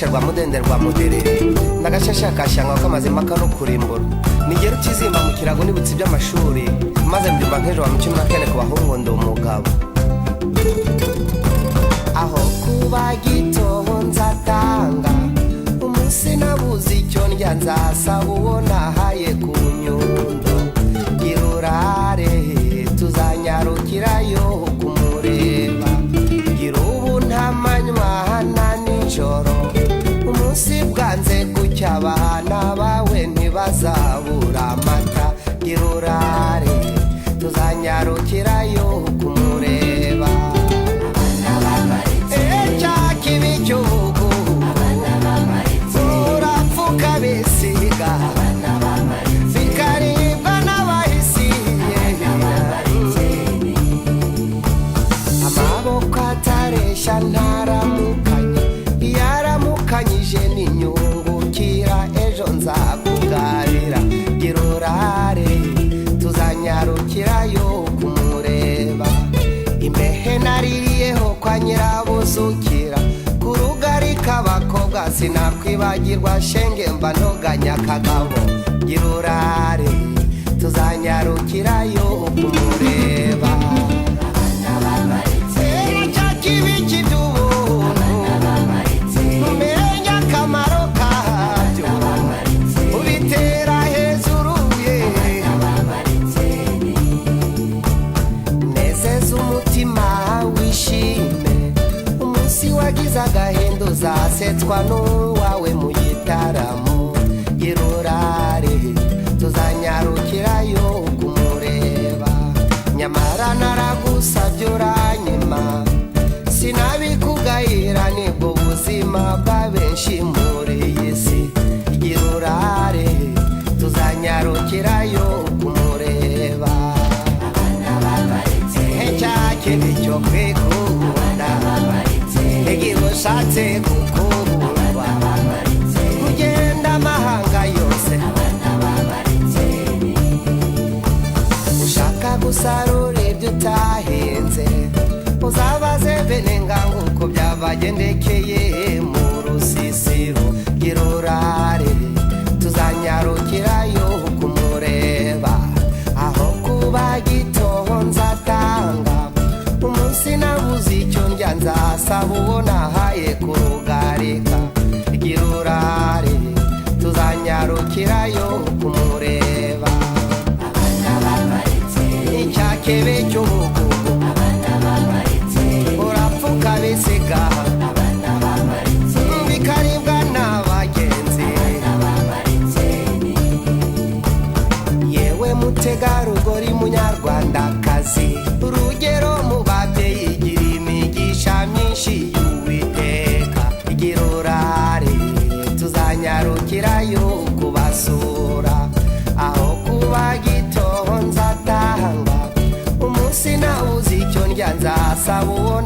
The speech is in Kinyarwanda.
rwa mudende rwa muderere ndagashashakashanga kamazima kano kurimbura nigera ukizimba mu kirago nibutse by'amashuri maze mbyumva nk'ejo wa mukino nakene ku bahungu ndi umugabo aho kuba gitoho nzatanga umunsi nabuze icyo ndya nzasaba uwo nahaye ku nyundo girurare tuzanyarukirayo kumureba gira ubu nta manywa na nijoro umunsi bwanze gucya abana bawe ntibazabura amata girurare tuzanyarukirayo kumureba urapfuka bisiga zikaribwa n'abahisiye amaboko ataresha ntaramukanye yaramukanyije n'inyungukira ejo nzakugabira girurare tuzanyarukirayo kumureba imbehe nariyeho kwa nyirabuzukira ku rugari k'abakobwa sinakwibagirwa shenge mba ntoganya kagabo girurare tuzanyarukirayo kumureba umenya akamaro kabyo ubitera hejuru nezeza umutima wishime umunsi wagize agahinda uzasetswa n'uwawe mu gitaramo girurare tuzanyarukirayo kumureba nyamara naragusabye uranyima sinabikugayira nibwo buzima bwa benshi muri iyi si girurare tuzanyarukirayo kumureba cyakindi cyo kwikunda igihe ushatse gukundwa ugenda amahanga yose ushaka gusarura ibyo utahinze uzabaze bene ngango uko byabagendekeye mu rusisiro girurare tuzanyarukirayo kumureba aho kuba gitoho nzatanga umunsi nabuze icyo ndya nzasaba uwo nahaye ku rugarika girurare tuzanyarukirayo kumureba icyakebe cy'ubugugu urapfuka bisiga bikaribwa n'abagenzi yewe mutegarugori munyarwandakazi urugero mu babyeyi gira imigisha myinshi y'Uwiteka girurare tuzanyarukirayo kubasura aho kuba gitoho nzatanga umunsi nawuze icyo ndya nzasaba uwo